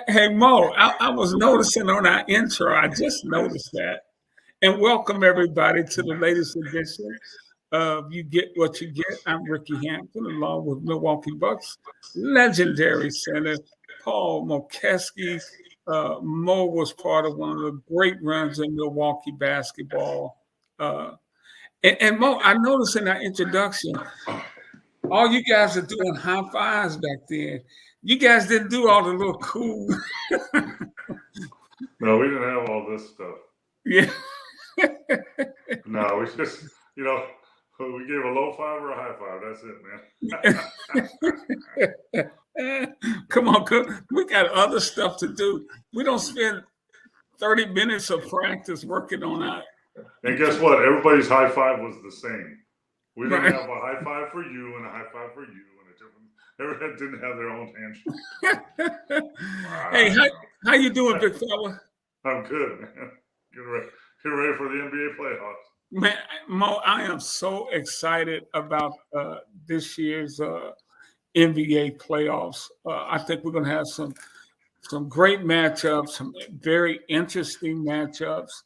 Hey Mo, I was noticing on our intro, I just noticed that. And welcome everybody to the latest edition of You Get What You Get. I'm Ricky Hampton, along with Milwaukee Bucks legendary center Paul Mokeski. Mo was part of one of the great runs in Milwaukee basketball. Uh, and Mo, I noticed in our introduction, all you guys are doing high fives back then. You guys didn't do all the little cool. No, we didn't have all this stuff. Yeah. No, we just, we gave a low five or a high five. That's it, man. Come on, we got other stuff to do. We don't spend 30 minutes of practice working on that. And guess what? Everybody's high five was the same. We didn't Right. have a high five for you and a high five for you and a different. Everyone didn't have their own handshake. Hey, how you doing, big fella? I'm good, man. Get ready for the NBA playoffs. Man, Mo, I am so excited about this year's NBA playoffs. I think we're going to have some great matchups, some very interesting matchups.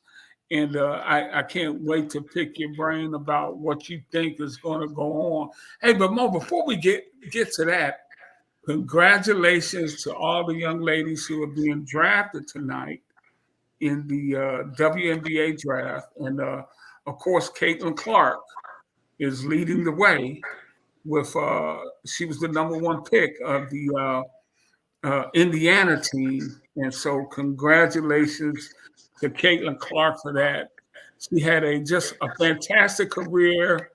And I can't wait to pick your brain about what you think is going to go on. Hey, but Mo, before we get to that, congratulations to all the young ladies who are being drafted tonight in the WNBA draft. And of course, Caitlyn Clark is leading the way with, she was the number one pick of the Indiana team. And so congratulations to Caitlyn Clark for that. She had just a fantastic career,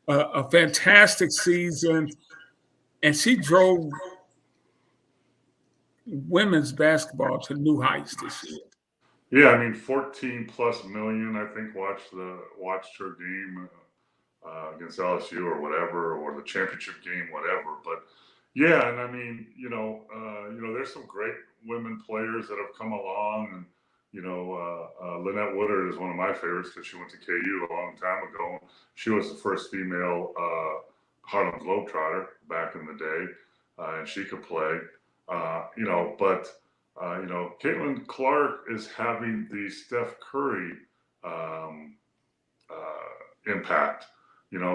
a fantastic season, and she drove women's basketball to new heights this year. Yeah, I mean, 14 plus million, I think, watched her game against LSU or whatever, or the championship game, whatever. But yeah, and I mean, there's some great women players that have come along, and Lynette Woodard is one of my favorites because she went to KU a long time ago. She was the first female Harlem Globetrotter back in the day, and she could play. Caitlyn Clark is having the Steph Curry impact.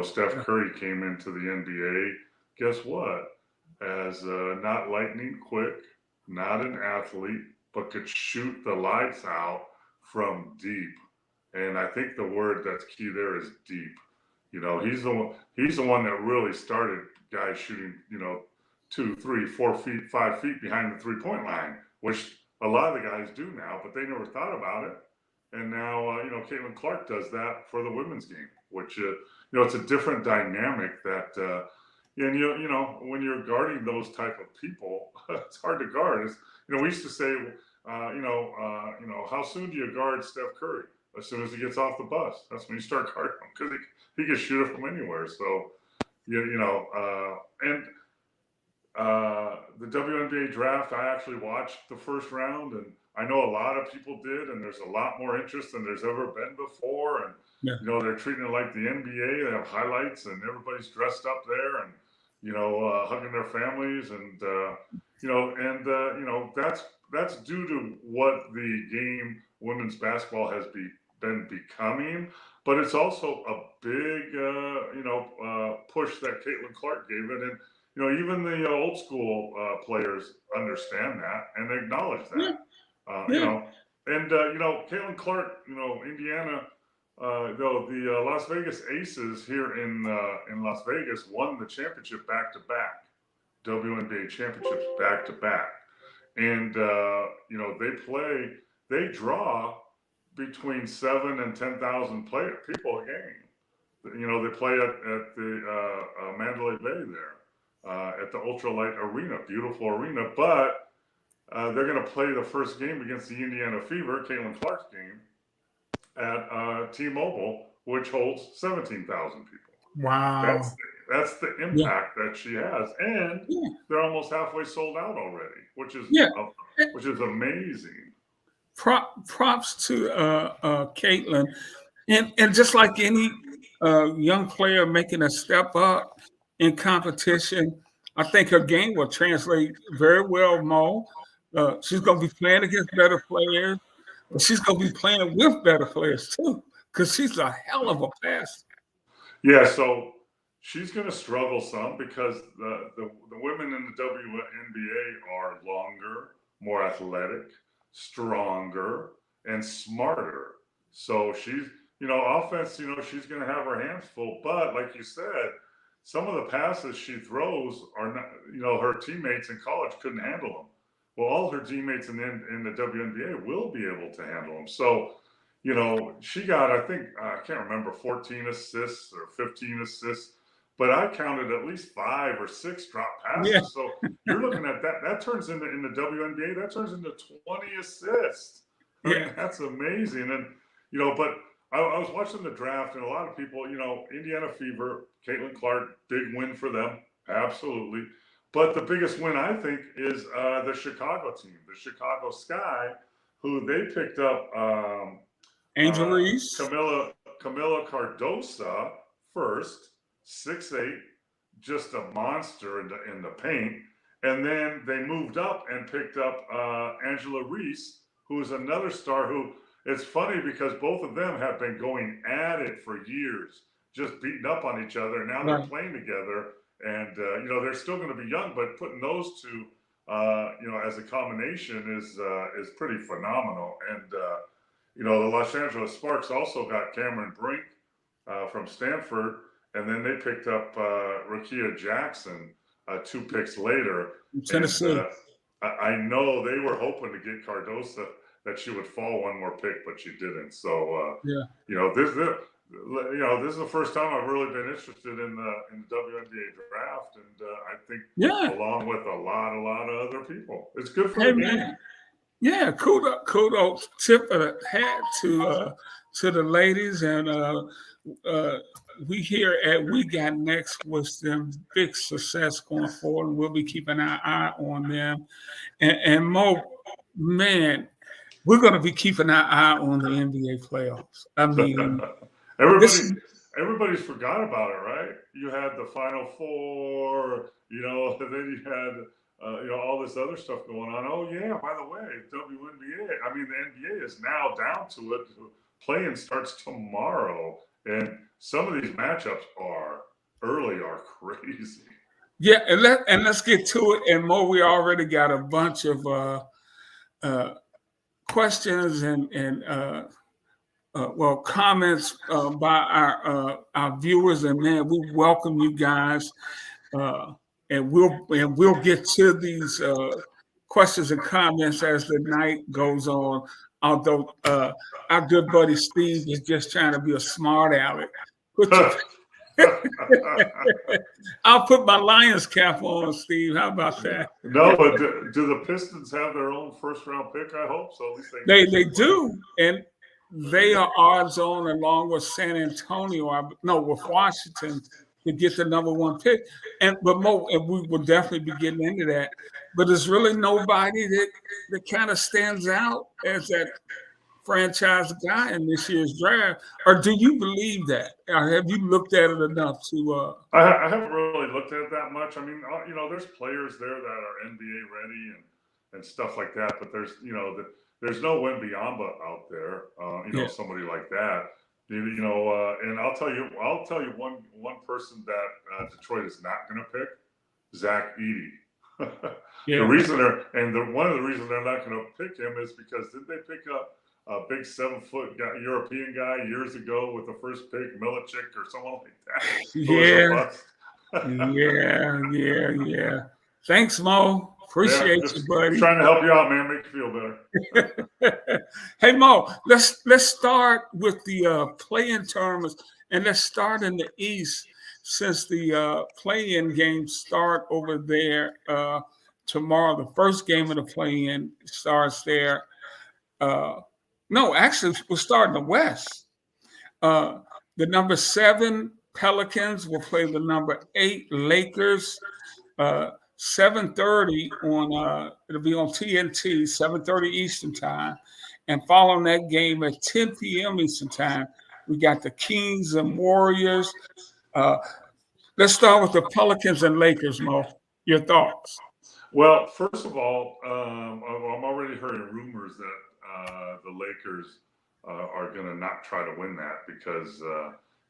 Steph Curry came into the NBA. Guess what? As not lightning quick, not an athlete, but could shoot the lights out from deep. And I think the word that's key there is deep. He's the one that really started guys shooting, 2, 3, 4 feet, 5 feet behind the 3-point line, which a lot of the guys do now, but they never thought about it. And now, Caitlyn Clark does that for the women's game, which, it's a different dynamic that, when you're guarding those type of people, it's hard to guard. We used to say, how soon do you guard Steph Curry? As soon as he gets off the bus. That's when you start guarding him because he can shoot it from anywhere. So, the WNBA draft, I actually watched the first round, and I know a lot of people did, and there's a lot more interest than there's ever been before. And, they're treating it like the NBA. They have highlights, and everybody's dressed up there and, hugging their families. And, that's due to what the game women's basketball has been becoming. But it's also a big, push that Caitlyn Clark gave it. And, even the old school players understand that and they acknowledge that. Caitlyn Clark, Indiana, the Las Vegas Aces here in Las Vegas won the championship back-to-back, WNBA championships back-to-back. And, they draw between 7,000 and 10,000 people a game. They play at the Mandalay Bay there. At the Ultralight Arena, beautiful arena, but they're going to play the first game against the Indiana Fever, Caitlyn Clark's game, at T-Mobile, which holds 17,000 people. Wow. That's the impact that she has, and they're almost halfway sold out already, which is amazing. Props to Caitlyn, and just like any young player making a step up in competition, I think her game will translate very well, Mo. She's going to be playing against better players, but she's going to be playing with better players too, because she's a hell of a passer. Yeah, so she's going to struggle some because the women in the WNBA are longer, more athletic, stronger, and smarter. So she's, offense, she's going to have her hands full. But like you said, some of the passes she throws are not, her teammates in college couldn't handle them. Well, all her teammates in the WNBA will be able to handle them. So, she got, I think, I can't remember, 14 assists or 15 assists, but I counted at least 5 or 6 drop passes. Yeah. So you're looking at that. That turns into, in the WNBA, that turns into 20 assists. I mean, that's amazing. And, but I was watching the draft, and a lot of people, Indiana Fever, Caitlyn Clark, big win for them. Absolutely. But the biggest win, I think, is the Chicago team, the Chicago Sky, who they picked up Angel Reese, Camilla Cardosa first, 6'8", just a monster in the paint. And then they moved up and picked up Angela Reese, who is another star who, it's funny because both of them have been going at it for years, just beating up on each other. Now they're playing together, and they're still going to be young, but putting those two, as a combination is pretty phenomenal. And the Los Angeles Sparks also got Cameron Brink from Stanford, and then they picked up Rakia Jackson 2 picks later. Tennessee. And, I know they were hoping to get Cardosa, that she would fall one more pick, but she didn't. So this is the first time I've really been interested in the WNBA draft, and I think along with a lot of other people, it's good for the game. Man. Yeah, kudos, tip of the hat to the ladies, and we here at We Got Next wish them big success going forward, and we'll be keeping our eye on them. And Mo, man, we're going to be keeping our eye on the NBA playoffs. I mean, everybody's forgot about it, right? You had the Final Four, and then you had all this other stuff going on. Oh yeah, by the way, WNBA. I mean, the NBA is now down to it. Playing starts tomorrow, and some of these matchups are crazy. Yeah, and let's get to it. And Mo, we already got a bunch of questions and comments by our viewers, and man, we welcome you guys. And we'll get to these questions and comments as the night goes on. Although our good buddy Steve is just trying to be a smart aleck. I'll put my Lions cap on, Steve. How about that? No, but do the Pistons have their own first-round pick? I hope so. At least they do, and they are odds on along with San Antonio. With Washington, to get the number 1 pick. But Mo, and we will definitely be getting into that. But there's really nobody that kind of stands out as that franchise guy in this year's draft. Or do you believe that? Or have you looked at it enough to? I haven't really looked at it that much. I mean, there's players there that are NBA ready and stuff like that. But there's there's no Wembyamba out there. Somebody like that. And I'll tell you one person that Detroit is not going to pick, Zach Edey. Yeah. One of the reasons they're not going to pick him is because did they pick up a big 7-foot European guy years ago with the first pick, Milicic or someone like that? Yeah. Thanks, Mo. Appreciate you, buddy. Trying to help you out, man. Make you feel better. Hey, Mo, let's start with the play-in tournaments, and let's start in the East since the play-in games start over there tomorrow. The first game of the play-in starts there. Actually, we'll start in the West. The number 7 Pelicans will play the number 8 Lakers. 7:30 on it'll be on TNT, 7:30 Eastern time, and following that game at 10 p.m. Eastern time, we got the Kings and Warriors. Let's start with the Pelicans and Lakers, Mo. Your thoughts? Well, first of all, I'm already hearing rumors that the Lakers are going to not try to win that because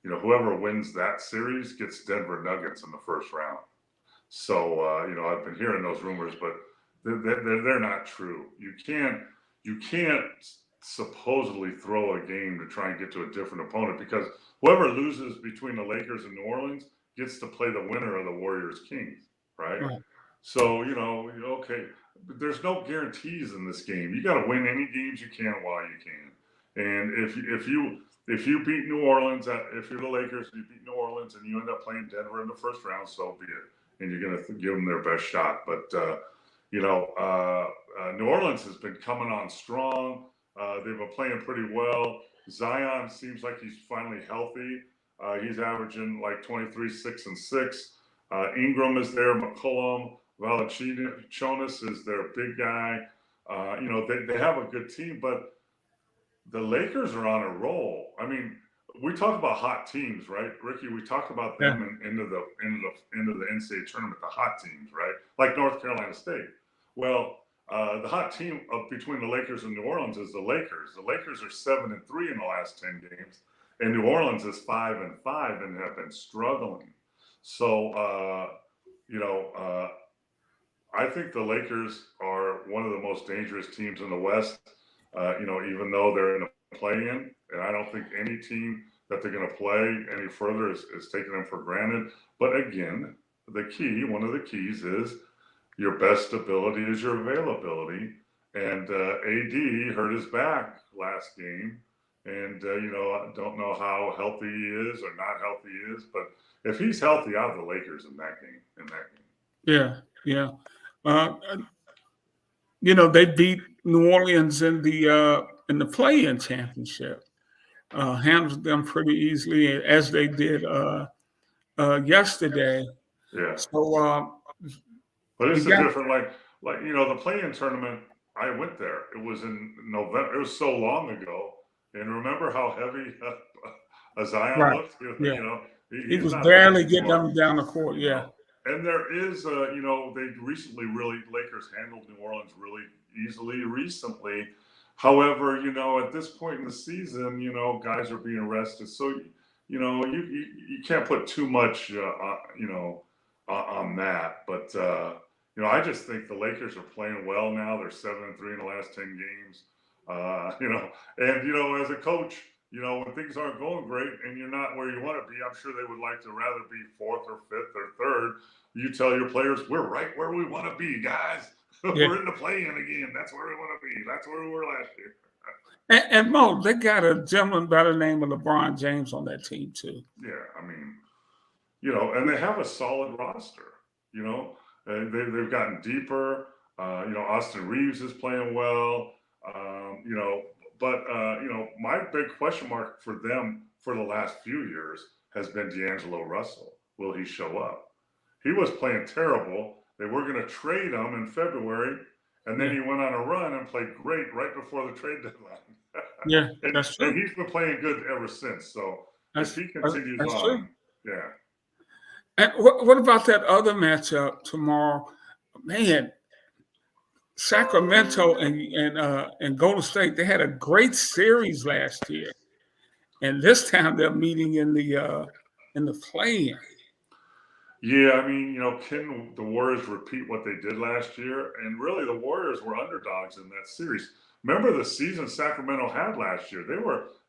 whoever wins that series gets Denver Nuggets in the first round. So I've been hearing those rumors, but they're not true. You can't supposedly throw a game to try and get to a different opponent because whoever loses between the Lakers and New Orleans gets to play the winner of the Warriors Kings, right? Right. So okay, but there's no guarantees in this game. You got to win any games you can while you can. And if you beat New Orleans, if you're the Lakers, and you beat New Orleans, and you end up playing Denver in the first round, so be it. And you're going to give them their best shot. But New Orleans has been coming on strong. They've been playing pretty well. Zion seems like he's finally healthy. He's averaging like 23, 6, and 6. Ingram is there. McCollum, Valanciunas is their big guy. They have a good team, but the Lakers are on a roll. I mean, we talk about hot teams, right, Ricky? We talk about Yeah. them into the NCAA tournament, the hot teams, right? Like North Carolina State. Well, the hot team between the Lakers and New Orleans is the Lakers. The Lakers are 7-3 in the last 10 games, and New Orleans is 5-5 and have been struggling. So, I think the Lakers are one of the most dangerous teams in the West. Even though they're in a play-in, and I don't think any team that they're going to play any further is taking them for granted. But again, one of the keys is your best ability is your availability. And AD hurt his back last game, and I don't know how healthy he is or not healthy he is, but if he's healthy, I have the Lakers in that game. Yeah. Yeah. Uh, they beat New Orleans in the play-in championship. Handled them pretty easily, as they did yesterday. Yeah, So but you it's a got different the play-in tournament. I went there. It was in November. It was so long ago, and remember how heavy Zion right. looked. Yeah, he He's was not that barely getting anymore. them down the court. Yeah, And there is, they recently Lakers handled New Orleans really easily recently. However, at this point in the season, guys are being rested. So, you can't put too much, on that. But, I just think the Lakers are playing well now. They're 7-3 in the last 10 games. As a coach, when things aren't going great and you're not where you want to be, I'm sure they would like to rather be fourth or fifth or third. You tell your players, we're right where we want to be, guys. yeah. We're in the play-in again. That's where we want to be. That's where we were last year. And Mo, they got a gentleman by the name of LeBron James on that team too. Yeah, I mean, and they have a solid roster. They've gotten deeper. Austin Reeves is playing well. But my big question mark for them for the last few years has been D'Angelo Russell. Will he show up? He was playing terrible. They were going to trade him in February, and then he went on a run and played great right before the trade deadline. Yeah, and, that's true. and he's been playing good ever since. So if he continues that's on, true. yeah. And what about that other matchup tomorrow? Man, Sacramento and Golden State, they had a great series last year, and this time they're meeting in the play-in. Yeah, I mean, can the Warriors repeat what they did last year? And really, the Warriors were underdogs in that series. Remember the season Sacramento had last year? They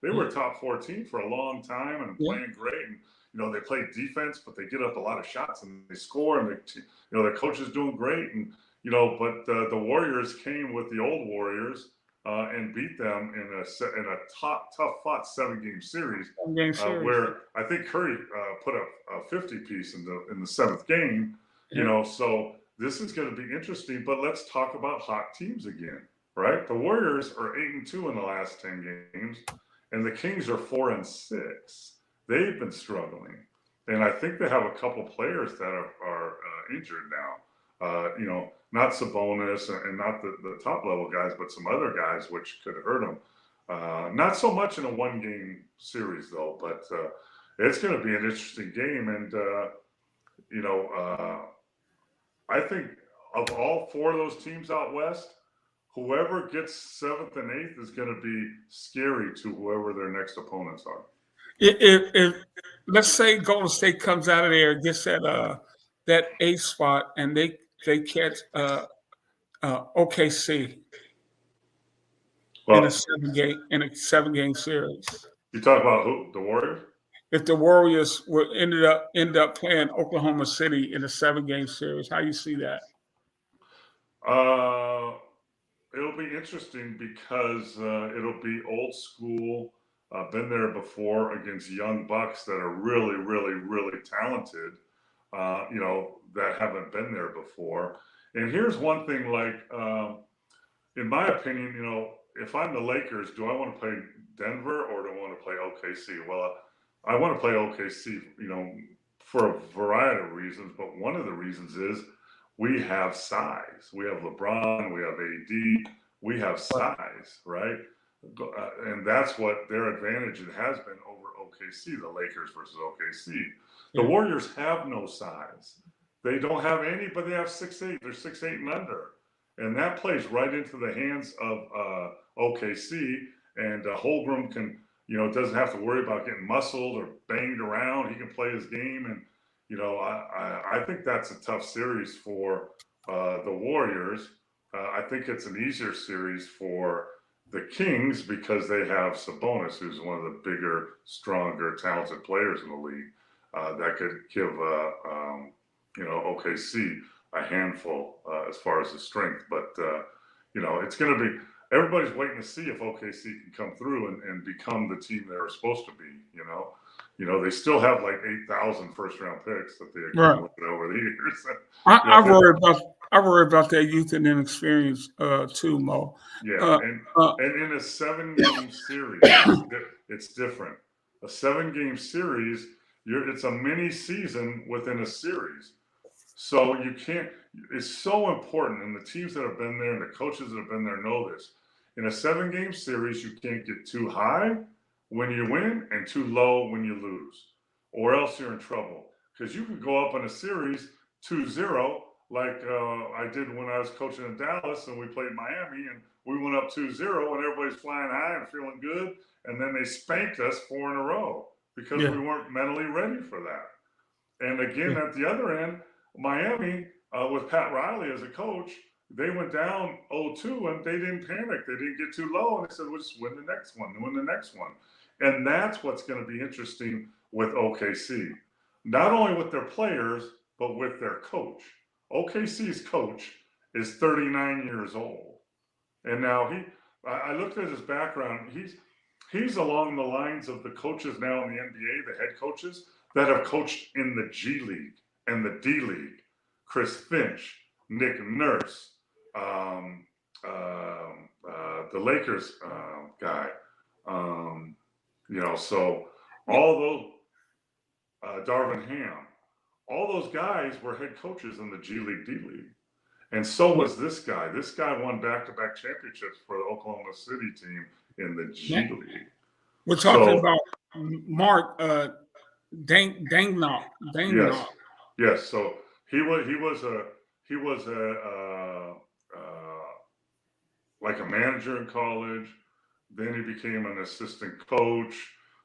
were top 14 for a long time and Yeah, playing great. And they play defense, but they get up a lot of shots and they score. And their coach is doing great. And but the Warriors came with the old Warriors and beat them in a tough fought 7-game series. game series. Where I think Curry put up a 50 piece in the 7th game. Yeah. So this is going to be interesting. But let's talk about hot teams again, right? The Warriors are 8-2 in the last 10 games, and the Kings are 4-6. They've been struggling, and I think they have a couple players that are injured now. Not Sabonis and not the top level guys, but some other guys which could hurt them. Not so much in a 1-game series though, but it's going to be an interesting game. And I think of all 4 of those teams out west, whoever gets 7th and 8th is going to be scary to whoever their next opponents are. If let's say Golden State comes out of there, gets that 8th spot, and they catch OKC Well, in a 7-game series. you talk about who? The Warriors? If the Warriors would end up playing Oklahoma City in a 7-game series, how you see that? It'll be interesting because it'll be old school. Been there before against young bucks that are really, really, really talented. That haven't been there before. And here's one thing, like in my opinion, if I'm the Lakers, do I want to play Denver or do I want to play OKC? Well, I want to play OKC, for a variety of reasons, but one of the reasons is we have size. We have LeBron, we have AD, we have size, right? And that's what their advantage it has been over OKC, the Lakers versus OKC. The Warriors have no size. They don't have any, but they have 6'8". They're 6'8" and under. And that plays right into the hands of OKC. And Holmgren can, doesn't have to worry about getting muscled or banged around. He can play his game. And, I think that's a tough series for the Warriors. I think it's an easier series for the Kings because they have Sabonis, who's one of the bigger, stronger, talented players in the league that could give, OKC a handful as far as the strength. But, it's going to be – everybody's waiting to see if OKC can come through and become the team they were supposed to be, they still have like 8,000 first-round picks that they accumulated over the years. I worry about their youth and inexperience too, Mo. Yeah, and in a 7-game series, it's different. A 7-game series, it's a mini season within a series. So you can't. It's so important, and the teams that have been there and the coaches that have been there know this. In a 7-game series, you can't get too high when you win and too low when you lose, or else you're in trouble. Because you could go up in a series 2-0, like I did when I was coaching in Dallas and we played Miami, and we went up 2-0 and everybody's flying high and feeling good, and then they spanked us 4 in a row because we weren't mentally ready for that. And again, at the other end, Miami, with Pat Riley as a coach, they went down 0-2 and they didn't panic. They didn't get too low, and they said, we'll just win the next one, win the next one. And that's what's going to be interesting with OKC. Not only with their players, but with their coach. OKC's coach is 39 years old. And now I looked at his background. He's along the lines of the coaches now in the NBA, the head coaches that have coached in the G League and the D League. Chris Finch, Nick Nurse, the Lakers guy. So all those, Darvin Ham, all those guys were head coaches in the G League, D League. And so was this guy. This guy won back-to-back championships for the Oklahoma City team in the G League. We're talking about Mark Dangnock. Yes. So he was like a manager in college. Then he became an assistant coach.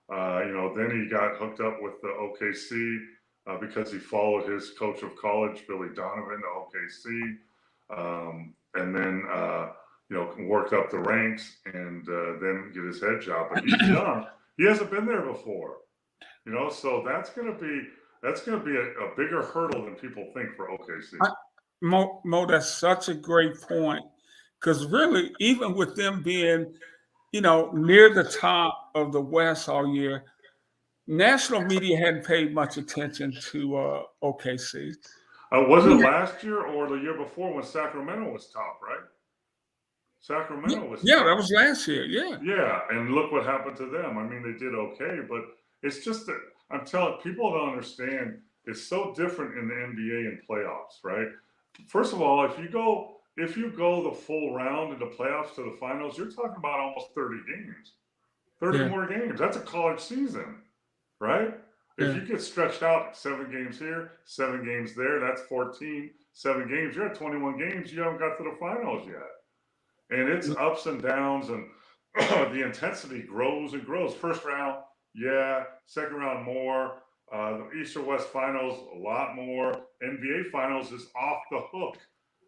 Then he got hooked up with the OKC because he followed his coach of college, Billy Donovan, to OKC. And then, worked up the ranks and then get his head job. But he's young. He hasn't been there before. So that's going to be a bigger hurdle than people think for OKC. Mo, that's such a great point. Because really, even with them being, near the top of the West all year, national media hadn't paid much attention to OKC. Was it last year or the year before when Sacramento was top, right? Sacramento was top. Yeah, that was last year, yeah. Yeah, and look what happened to them. I mean, they did okay, but it's just that I'm telling people don't understand it's so different in the NBA and playoffs, right? First of all, if you go the full round in the playoffs to the finals, you're talking about almost 30 games. 30 more games. That's a college season, right? If you get stretched out 7 games here, 7 games there, that's 14. 7 games, you're at 21 games. You haven't got to the finals yet. And it's ups and downs, and the intensity grows and grows. First round, yeah. Second round, more. The East or West Finals, a lot more. NBA Finals is off the hook.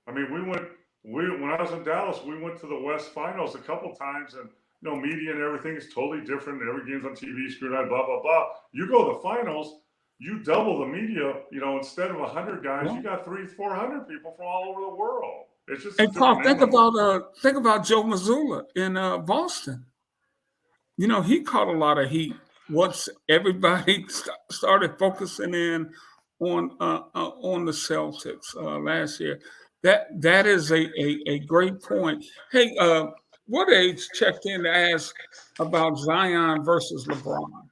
I mean, when I was in Dallas, we went to the West Finals a couple times, and media and everything is totally different. Every game's on TV, screwed, blah blah blah. You go to the finals, you double the media. Instead of 100 guys, you got 300-400 people from all over the world. It's just. Hey, Paul, think about Joe Mazzulla in Boston. He caught a lot of heat once everybody started focusing in on the Celtics last year. That is a great point. Hey, What Age checked in to ask about Zion versus LeBron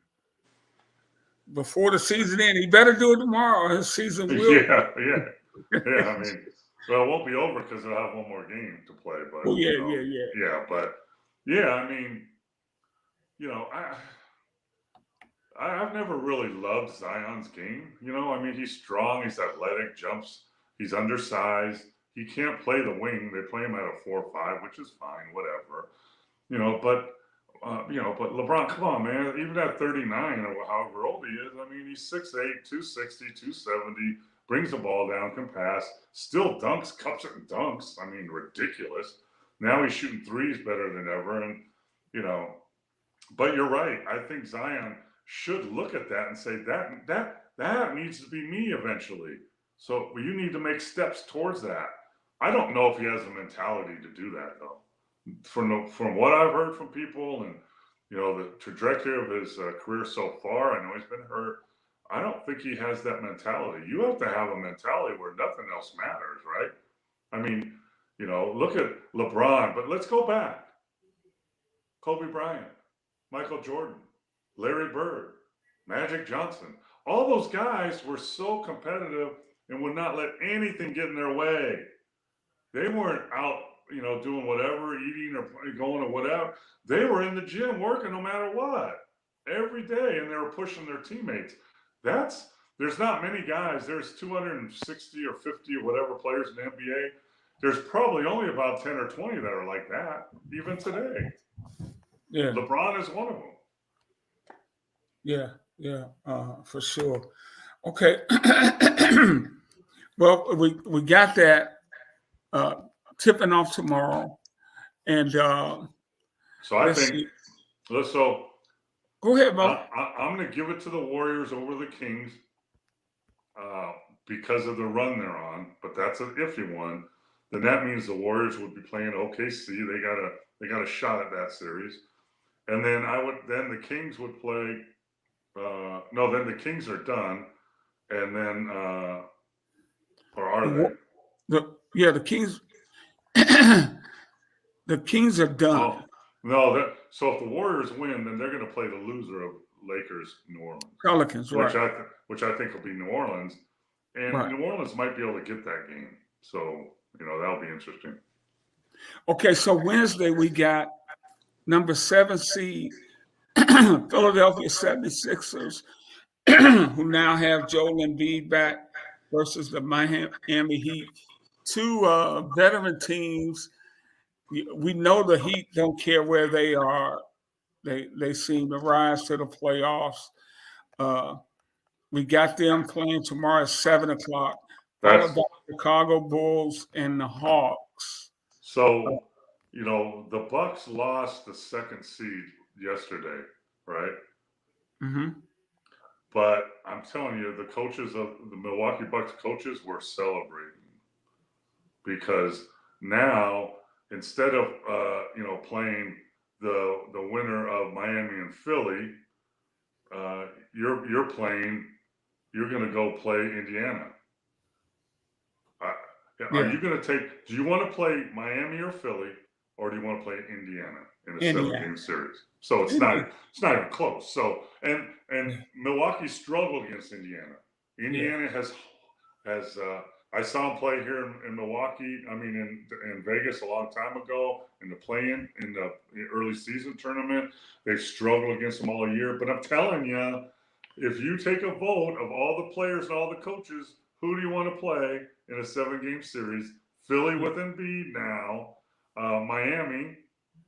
before the season end. He better do it tomorrow, or his season will. Yeah. I mean, well, it won't be over because they'll have one more game to play. But well, yeah. But yeah, I mean, I've never really loved Zion's game. I mean, he's strong, he's athletic, jumps, he's undersized. He can't play the wing. They play him at a 4-5, which is fine, whatever. But LeBron, come on, man. Even at 39 or however old he is, I mean, he's 6'8", 260, 270, brings the ball down, can pass, still dunks, cups it and dunks. I mean, ridiculous. Now he's shooting threes better than ever, and but you're right. I think Zion should look at that and say that needs to be me eventually. So you need to make steps towards that. I don't know if he has the mentality to do that though. From what I've heard from people and the trajectory of his career so far, I know he's been hurt. I don't think he has that mentality. You have to have a mentality where nothing else matters, right? I mean, look at LeBron, but let's go back. Kobe Bryant, Michael Jordan, Larry Bird, Magic Johnson. All those guys were so competitive and would not let anything get in their way. They weren't out, doing whatever, eating or going or whatever. They were in the gym working no matter what every day, and they were pushing their teammates. There's not many guys. There's 260 or 50 or whatever players in the NBA. There's probably only about 10 or 20 that are like that, even today. Yeah. LeBron is one of them. Yeah, for sure. Okay. Well, we got that tipping off tomorrow, and so I think. So go ahead, Mo. I'm going to give it to the Warriors over the Kings because of the run they're on, but that's an iffy one. Then that means the Warriors would be playing OKC. They got a shot at that series, and then the Kings would play. No, then the Kings are done, and then or are they? The Kings. The Kings are done. No, so if the Warriors win, then they're going to play the loser of Lakers, New Orleans. Pelicans, right? Which I think will be New Orleans, and New Orleans might be able to get that game. So that'll be interesting. Okay, so Wednesday we got number 7 seed Philadelphia 76ers, who now have Joel Embiid back versus the Miami Heat. Two veteran teams. We know the Heat don't care where they are. They seem to rise to the playoffs. We got them playing tomorrow at 7:00, followed by the Chicago Bulls and the Hawks. So, the Bucks lost the 2nd seed yesterday, right? Mm-hmm. But I'm telling you, the coaches of the Milwaukee Bucks coaches were celebrating because now instead of playing the winner of Miami and Philly, you're going to go play Indiana. Are you going to take? Do you want to play Miami or Philly, or do you want to play Indiana in a 7-game series? So it's not even close. So and Milwaukee struggled against Indiana. Indiana has I saw him play here in Milwaukee. I mean, in Vegas a long time ago in the play-in in the early season tournament. They've struggled against them all year. But I'm telling you, if you take a vote of all the players and all the coaches, who do you want to play in a 7-game series? Philly with Embiid now, Miami,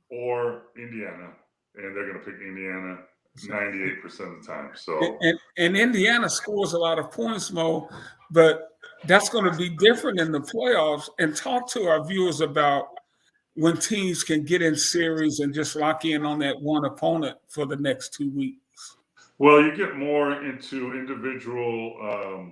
or Indiana, and they're going to pick Indiana 98% of the time. So, and Indiana scores a lot of points, Mo, but that's going to be different in the playoffs. And talk to our viewers about when teams can get in series and just lock in on that one opponent for the next 2 weeks. well, you get more into individual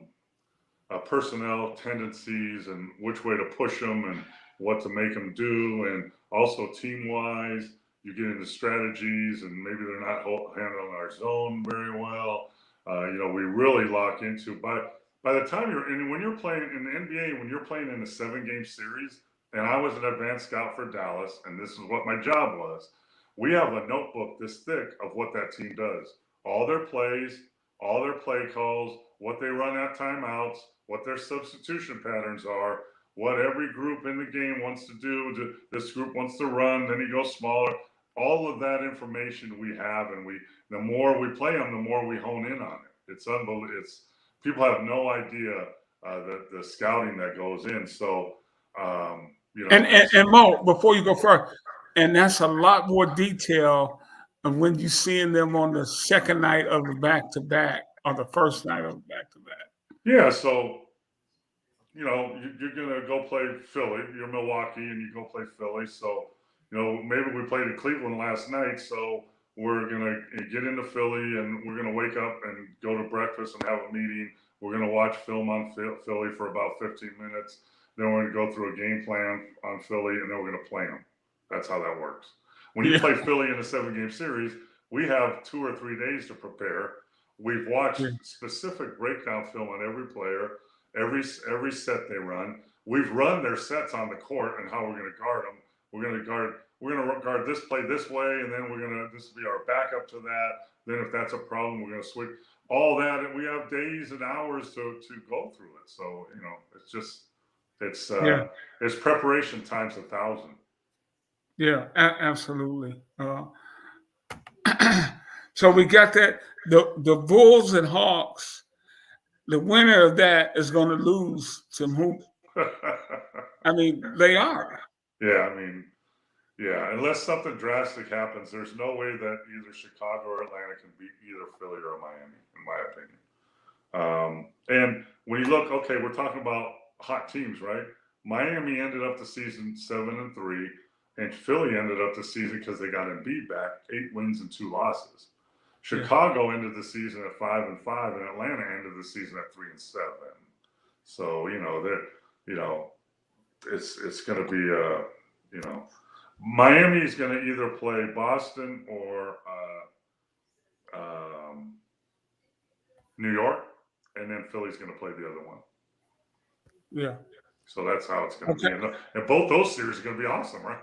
personnel tendencies and which way to push them and what to make them do, and also team wise, you get into strategies and maybe they're not handling our zone very well. We really lock into by the time you're in when you're playing in the NBA, when you're playing in a 7-game series. And I was an advanced scout for Dallas, and this is what my job was. We have a notebook this thick of what that team does, all their plays, all their play calls, what they run at timeouts, what their substitution patterns are, what every group in the game wants to do. This group wants to run, then he goes smaller. All of that information we have, and the more we play them, the more we hone in on it. It's unbelievable. People have no idea the scouting that goes in. So, and Mo, before you go further, and that's a lot more detail of when you're seeing them on the second night of the back-to-back or the first night of the back-to-back. Yeah, so you're gonna go play Philly. You're Milwaukee, and you go play Philly. So maybe we played in Cleveland last night, so we're gonna get into Philly, and we're gonna wake up and go to breakfast and have a meeting. We're gonna watch film on Philly for about 15 minutes. Then we're going to go through a game plan on Philly, and then we're going to play them. That's how that works. When you play Philly in a 7-game series, we have 2 or 3 days to prepare. We've watched specific breakdown film on every player, every set they run. We've run their sets on the court and how we're going to guard them. We're going to guard this play this way, and then this will be our backup to that. Then if that's a problem, we're going to switch all that, and we have days and hours to go through it. So it's just. It's preparation times 1,000. Yeah, absolutely. So we got that the Bulls and Hawks. The winner of that is going to lose to who? I mean, they are. Yeah, unless something drastic happens, there's no way that either Chicago or Atlanta can beat either Philly or Miami, in my opinion. And when you look, okay, we're talking about hot teams, right? Miami ended up the season 7-3, and Philly ended up the season because they got Embiid back, 8 wins and 2 losses. Chicago ended the season at 5-5, and Atlanta ended the season at 3-7. So it's going to be Miami is going to either play Boston or New York, and then Philly's going to play the other one. Yeah. So that's how it's going to be. And both those series are going to be awesome, right?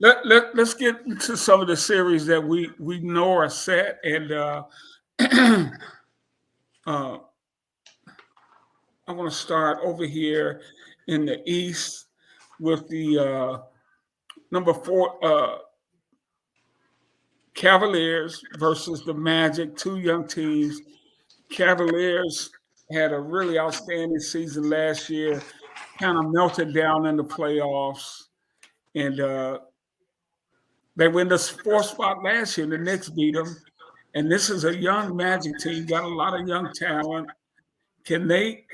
Let's get into some of the series that we know are set. And I want to start over here in the East with the number 4 Cavaliers versus the Magic, 2 young teams. Cavaliers had a really outstanding season last year, kind of melted down in the playoffs. And they win the 4th spot last year. The Knicks beat them. And this is a young Magic team, got a lot of young talent. Can they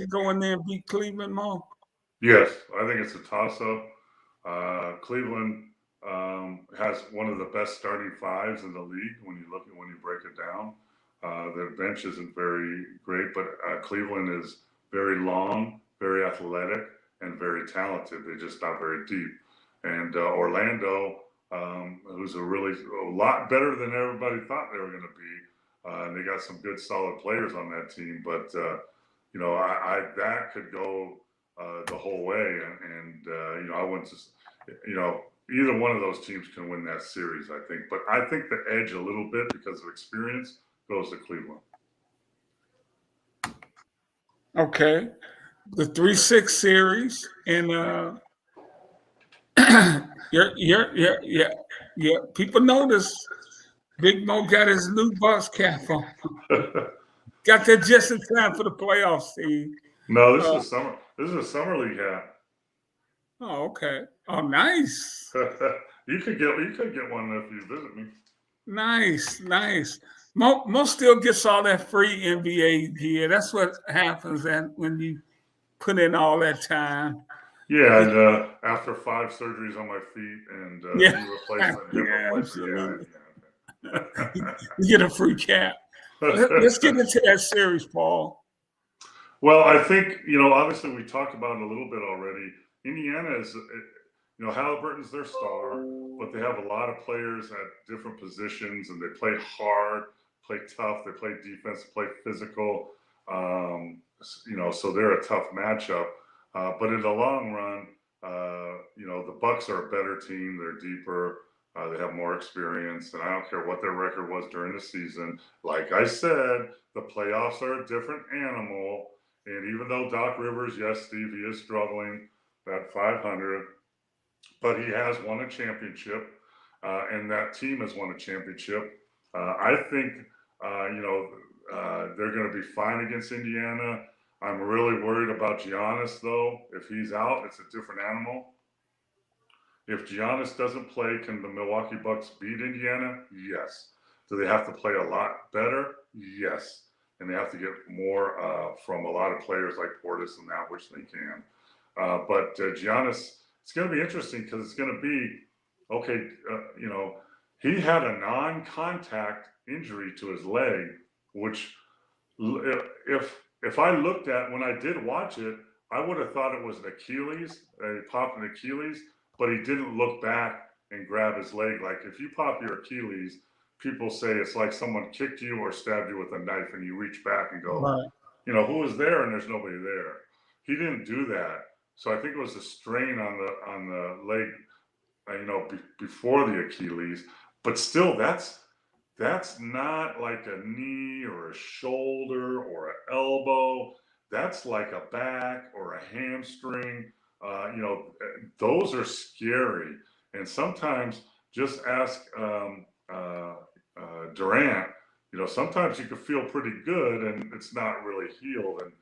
go in there and beat Cleveland, Mo? Yes, I think it's a toss-up. Cleveland has one of the best starting 5s in the league when you break it down. Their bench isn't very great, but Cleveland is very long, very athletic, and very talented. They're just not very deep. And Orlando, who's a lot better than everybody thought they were going to be, and they got some good, solid players on that team. But that could go the whole way, and I wouldn't just, either one of those teams can win that series, I think. But I think the edge a little bit because of experience goes to Cleveland. Okay. The 3-6 series, and yeah. People notice Big Mo got his new Bucks cap on. Got that just in time for the playoffs, Steve. No, this is a summer. This is a summer league hat. Oh, okay. Oh, nice. You could get one if you visit me. Nice. Mo still gets all that free NBA gear. That's what happens when you put in all that time. Yeah, and after 5 surgeries on my feet and Yeah, knee replacement, hip yeah, replacement, absolutely. You get a free cap. Let's get into that series, Paul. Well, I think, obviously we talked about it a little bit already. Indiana is, Halliburton's their star, but they have a lot of players at different positions and they play hard, play tough, they play defense, play physical. So they're a tough matchup. But in the long run, the Bucks are a better team. They're deeper. They have more experience, and I don't care what their record was during the season. Like I said, the playoffs are a different animal. And even though Doc Rivers, yes, Steve, he is struggling at 500, but he has won a championship, and that team has won a championship. I think, they're going to be fine against Indiana. I'm really worried about Giannis, though. If he's out, it's a different animal. If Giannis doesn't play, can the Milwaukee Bucks beat Indiana? Yes. Do they have to play a lot better? Yes. And they have to get more from a lot of players like Portis and that, which they can. But Giannis, it's going to be interesting because it's going to be, okay, he had a non-contact injury to his leg, which if I looked at, when I did watch it, I would have thought it was an Achilles, he popped an Achilles, but he didn't look back and grab his leg. Like if you pop your Achilles, people say it's like someone kicked you or stabbed you with a knife and you reach back and go, Right. who was there? And there's nobody there. He didn't do that. So I think it was a strain on the leg, before the Achilles. But still, that's not like a knee or a shoulder or an elbow. That's like a back or a hamstring. Those are scary. And sometimes just ask Durant. Sometimes you can feel pretty good and it's not really healed. And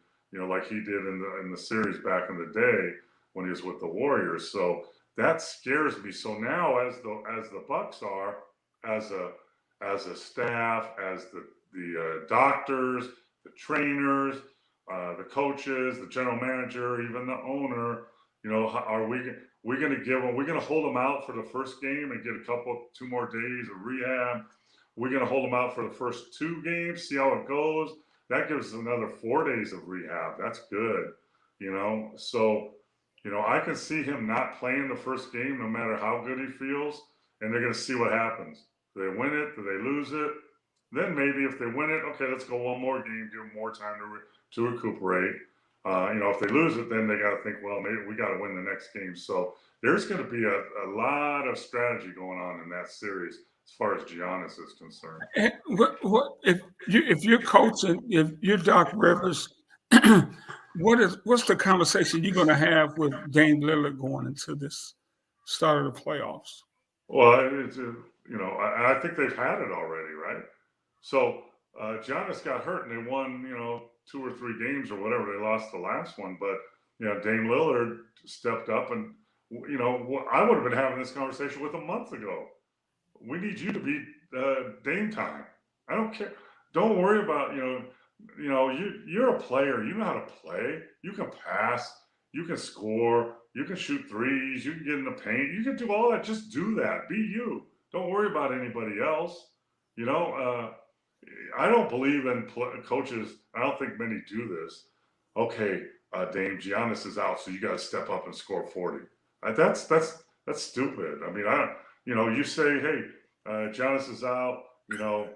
like he did in the series back in the day when he was with the Warriors. So that scares me. So now, as the Bucks are, as a staff, as the doctors, the trainers, the coaches, the general manager, even the owner, are we going to give them? We're going to hold them out for the first game and get 2 more days of rehab. We're going to hold them out for the first 2 games, see how it goes. That gives us another 4 days of rehab. That's good, So, I can see him not playing the first game, no matter how good he feels, and they're going to see what happens. Do they win it? Do they lose it? Then maybe if they win it, okay, let's go 1 more game, give them more time to recuperate. If they lose it, then they got to think, well, maybe we got to win the next game. So there's going to be a lot of strategy going on in that series as far as Giannis is concerned. And what if you're coaching, if you're Doc Rivers, what's the conversation you're going to have with Dame Lillard going into this start of the playoffs? Well, I think they've had it already, right? So Giannis got hurt and they won, 2 or 3 games or whatever. They lost the last one, but Dame Lillard stepped up, and I would have been having this conversation with a month ago. We need you to be Dame time. I don't care. Don't worry about you're a player. You know how to play. You can pass. You can score. You can shoot threes. You can get in the paint. You can do all that. Just do that. Be you. Don't worry about anybody else. I don't believe in coaches. I don't think many do this. Okay, Dame, Giannis is out, so you got to step up and score 40. That's stupid. I mean, you say, hey, Giannis is out. There's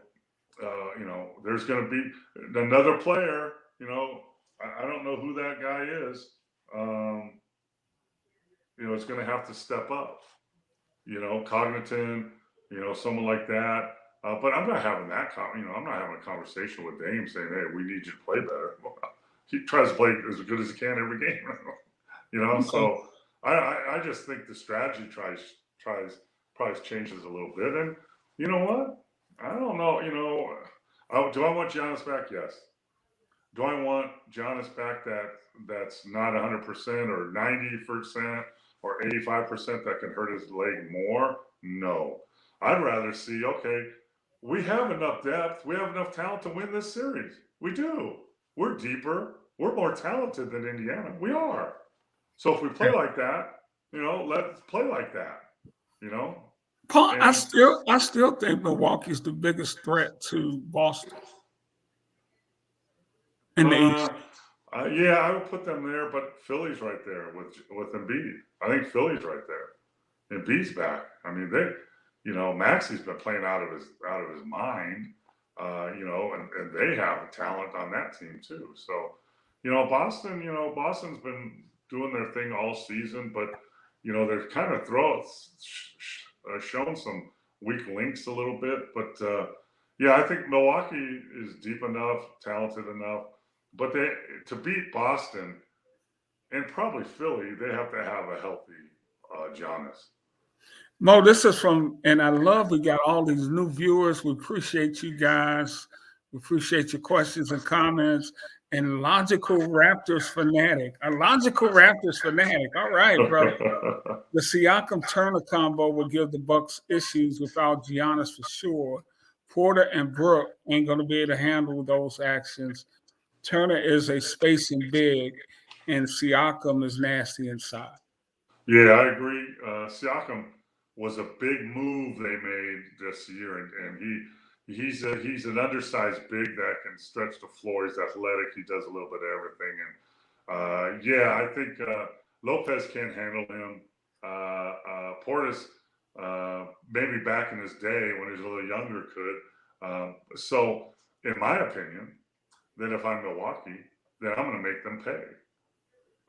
going to be another player. I don't know who that guy is. It's going to have to step up. Cogniton. Someone like that. But I'm not having that. I'm not having a conversation with Dame saying, "Hey, we need you to play better." He tries to play as good as he can every game. So I just think the strategy probably changes a little bit. And you know what? I don't know. Oh, do I want Giannis back? Yes. Do I want Giannis back that's not 100% or 90% or 85% that can hurt his leg more? No. I'd rather see, okay, we have enough depth, we have enough talent to win this series. We do. We're deeper, we're more talented than Indiana. We are. So if we play like that, let's play like that, you know? Paul, And I still think Milwaukee's the biggest threat to Boston in the uh, East. yeah, I would put them there, but Philly's right there with Embiid. I think Philly's right there. Embiid's back. I mean, Maxi's been playing out of his mind. And they have talent on that team too. So, Boston's been doing their thing all season, but they've kind of shown some weak links a little bit. But yeah, I think Milwaukee is deep enough, talented enough, but to beat Boston and probably Philly, they have to have a healthy Giannis. Mo, this is and I love we got all these new viewers. We appreciate you guys. We appreciate your questions and comments. And Logical Raptors fanatic, a Logical Raptors fanatic. All right, brother. The Siakam Turner combo will give the Bucks issues without Giannis for sure. Porter and Brook ain't going to be able to handle those actions. Turner is a spacing big, and Siakam is nasty inside. Yeah, I agree. Siakam was a big move they made this year, and he's an undersized big that can stretch the floor. He's athletic. He does a little bit of everything, and yeah, I think Lopez can't handle him. Portis, maybe back in his day when he was a little younger, could. So, in my opinion, then if I'm Milwaukee, then I'm going to make them pay.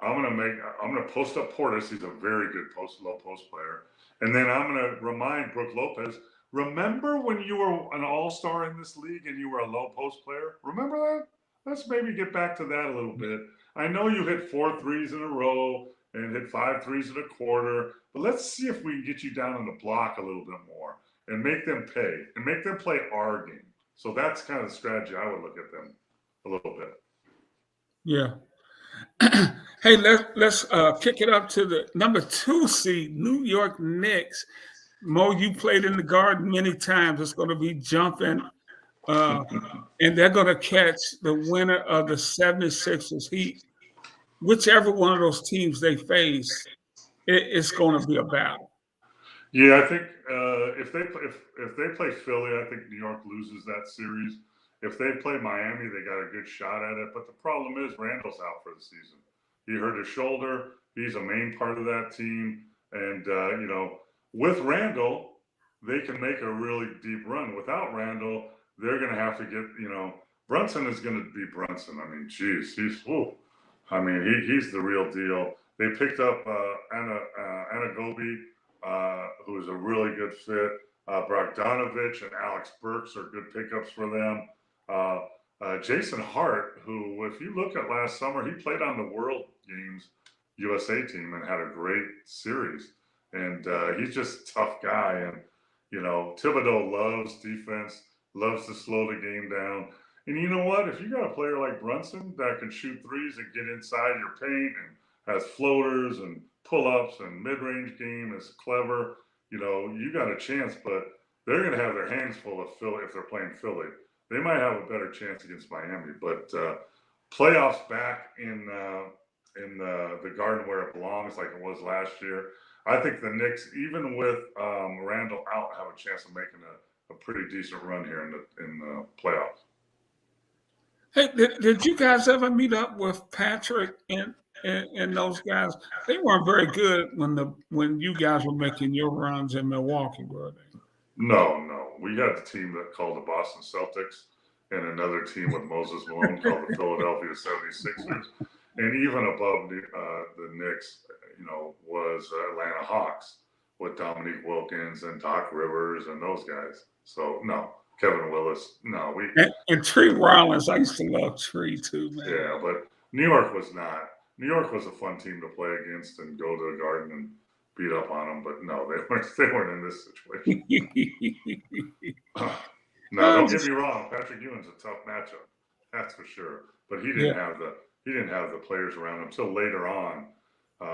I'm gonna post up Portis. He's a very good low post player, and then I'm gonna remind Brook Lopez. Remember when you were an all-star in this league and you were a low post player? Remember that? Let's maybe get back to that a little bit. I know you hit 4 threes in a row and hit 5 threes in a quarter, but let's see if we can get you down on the block a little bit more and make them pay and make them play our game. So that's kind of the strategy I would look at them a little bit. Yeah. Hey, let's kick it up to the number 2 seed, New York Knicks. Mo, you played in the Garden many times. It's going to be jumping, and they're going to catch the winner of the 76ers Heat. Whichever one of those teams they face, it's going to be a battle. Yeah, I think if they play Philly, I think New York loses that series. If they play Miami, they got a good shot at it. But the problem is Randall's out for the season. He hurt his shoulder. He's a main part of that team, and with Randall, they can make a really deep run. Without Randall, they're going to have to get Brunson is going to be Brunson. I mean, geez, he's the real deal. They picked up Anagobi, who's a really good fit. Bogdanovich and Alex Burks are good pickups for them. Jason Hart, who, if you look at last summer, he played on the World Games USA team and had a great series. And he's just a tough guy. And, Thibodeau loves defense, loves to slow the game down. And you know what? If you got a player like Brunson that can shoot threes and get inside your paint and has floaters and pull-ups and mid-range game, is clever, you got a chance. But they're going to have their hands full of Philly if they're playing Philly. They might have a better chance against Miami. But playoffs back in the Garden where it belongs, like it was last year. I think the Knicks, even with Randall out, have a chance of making a pretty decent run here in the playoffs. Hey, did you guys ever meet up with Patrick and those guys? They weren't very good when you guys were making your runs in Milwaukee, were they? No. We had the team that called the Boston Celtics and another team with Moses Malone called the Philadelphia 76ers. And even above the Knicks, was Atlanta Hawks with Dominique Wilkins and Doc Rivers and those guys. So, no. Kevin Willis, no. And Tree Rollins, I used to love Tree too, man. Yeah, but New York was not. New York was a fun team to play against and go to the Garden and beat up on them. But no, they weren't in this situation. No, don't get me wrong. Patrick Ewing's a tough matchup, that's for sure. But he didn't have the players around him until later on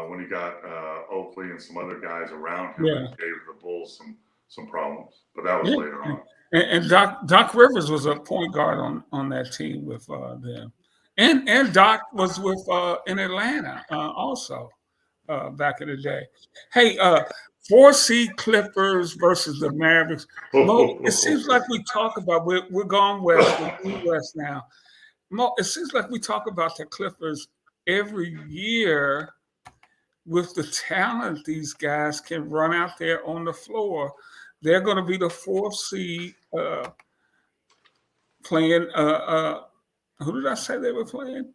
when he got Oakley and some other guys around him and gave the Bulls some problems. But that was later on. And Doc Rivers was a point guard on that team with them, and Doc was with in Atlanta also back in the day. Hey, 4C Clippers versus the Mavericks. Mo, it seems like we talk about we're going west, we're west now. Mo, it seems like we talk about the Clippers every year with the talent these guys can run out there on the floor. They're going to be the 4th seed playing. Who did I say they were playing?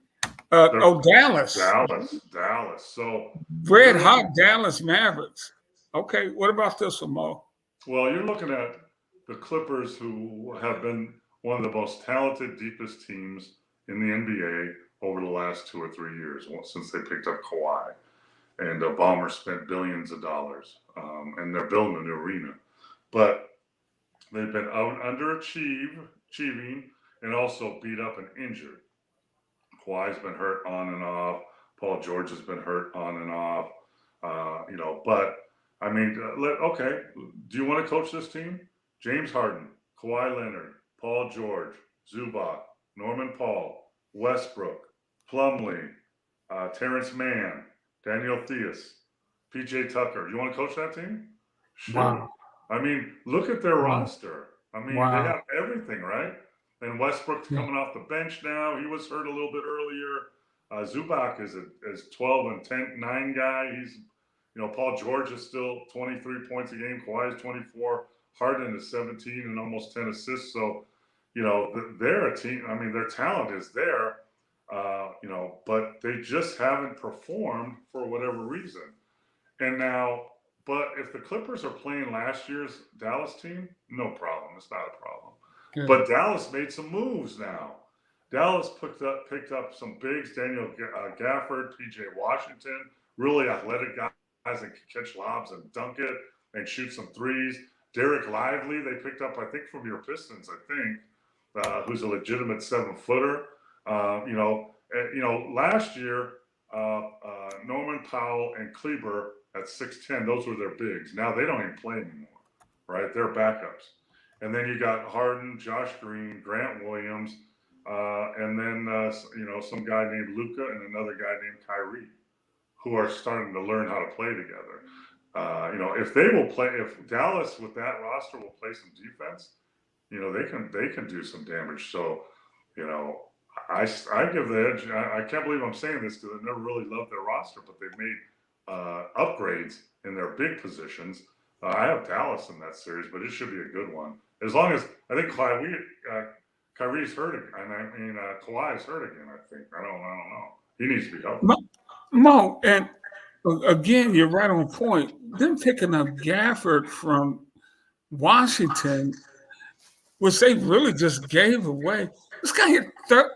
Dallas. Dallas. So red hot Dallas Mavericks. Okay, what about this one, Mo? Well, you're looking at the Clippers, who have been one of the most talented, deepest teams in the NBA over the last 2 or 3 years since they picked up Kawhi. And Ballmer spent billions of dollars, and they're building a new arena. But they've been underachieving and also beat up and injured. Kawhi's been hurt on and off. Paul George has been hurt on and off. But I mean, okay. Do you want to coach this team? James Harden, Kawhi Leonard, Paul George, Zubac, Norman Paul, Westbrook, Plumlee, Terrence Mann, Daniel Theus, PJ Tucker. You want to coach that team? Sure. Wow. I mean, look at their roster. I mean, they have everything, right? And Westbrook's coming off the bench now. He was hurt a little bit earlier. Zubac is 12 and 10-9 guy. He's, Paul George is still 23 points a game. Kawhi is 24. Harden is 17 and almost 10 assists. So, they're a team. I mean, their talent is there, but they just haven't performed for whatever reason. And now, but if the Clippers are playing last year's Dallas team, no problem. It's not a problem. Yeah. But Dallas made some moves now. Dallas picked up some bigs, Daniel Gafford, PJ Washington, really athletic guys that can catch lobs and dunk it and shoot some threes. Derek Lively, they picked up, I think, from your Pistons, who's a legitimate 7-footer. Last year, Norman Powell and Kleber at 6'10", those were their bigs. Now they don't even play anymore, right? They're backups. And then you got Harden, Josh Green, Grant Williams, and then some guy named Luka and another guy named Kyrie, who are starting to learn how to play together. If Dallas with that roster will play some defense, they can do some damage. So, I give the edge. I can't believe I'm saying this because I never really loved their roster, but they've made upgrades in their big positions. I have Dallas in that series, but it should be a good one. As long as I think Kyrie's hurt again. Kawhi's hurt again. I think I don't know. He needs to be healthy. Mo, and again, you're right on point. Them picking up Gafford from Washington, which they really just gave away. This guy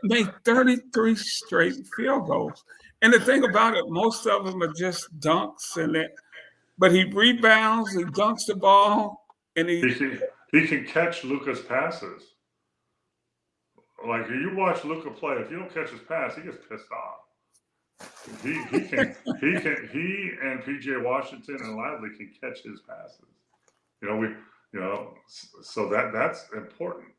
made 33 straight field goals, and the thing about it, most of them are just dunks and that. But he rebounds, he dunks the ball, and he can catch Luka's passes. Like you watch Luka play, if you don't catch his pass, he gets pissed off. He and PJ Washington and Lively can catch his passes. So that's important.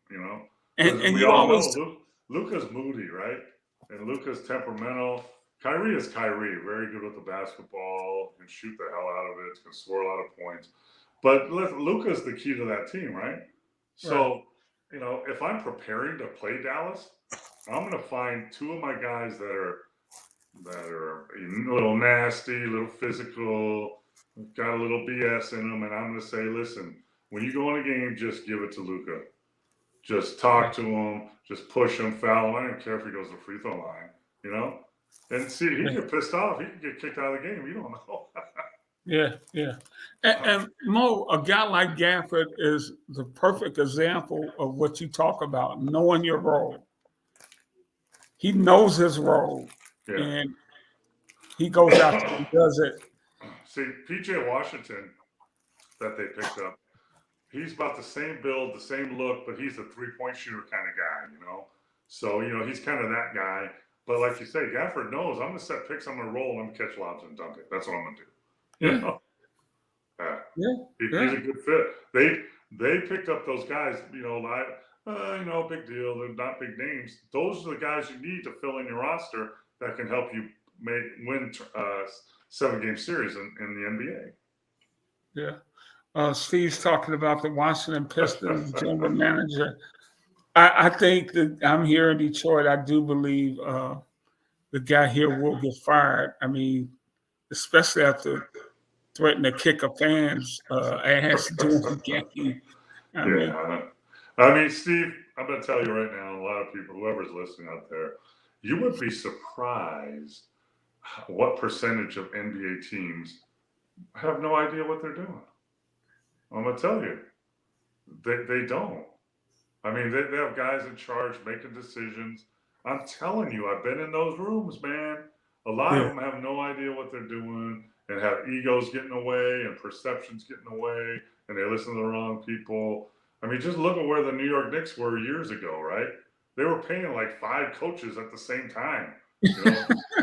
And we all know Luka's moody, right? And Luka's temperamental. Kyrie is Kyrie, very good with the basketball, can shoot the hell out of it, can score a lot of points. But Luka's the key to that team, right? So, if I'm preparing to play Dallas, I'm going to find 2 of my guys that are a little nasty, a little physical, got a little BS in them, and I'm going to say, listen, when you go in a game, just give it to Luka. Just talk to him, just push him, foul him. I don't care if he goes to the free throw line, And see, he can get pissed off. He can get kicked out of the game. You don't know. Yeah. And Mo, a guy like Gafford is the perfect example of what you talk about, knowing your role. He knows his role, and he goes out and does it. See, PJ Washington that they picked up, he's about the same build, the same look, but he's a 3-point shooter kind of guy. So, he's kind of that guy. But like you say, Gafford knows I'm going to set picks, I'm going to roll, I'm going to catch lobs and dunk it. That's what I'm going to do. Yeah. He's a good fit. They picked up those guys, big deal. They're not big names. Those are the guys you need to fill in your roster that can help you win 7-game series in the NBA. Yeah. Steve's talking about the Washington Pistons general manager. I think that I'm here in Detroit. I do believe the guy here will get fired. I mean, especially after threatening to kick a fan's ass during the game. I mean, Steve, I'm going to tell you right now, a lot of people, whoever's listening out there, you would be surprised what percentage of NBA teams have no idea what they're doing. I'm going to tell you, they don't. I mean, they have guys in charge making decisions. I'm telling you, I've been in those rooms, man. A lot of them have no idea what they're doing and have egos getting away and perceptions getting away, and they listen to the wrong people. I mean, just look at where the New York Knicks were years ago, right? They were paying like 5 coaches at the same time,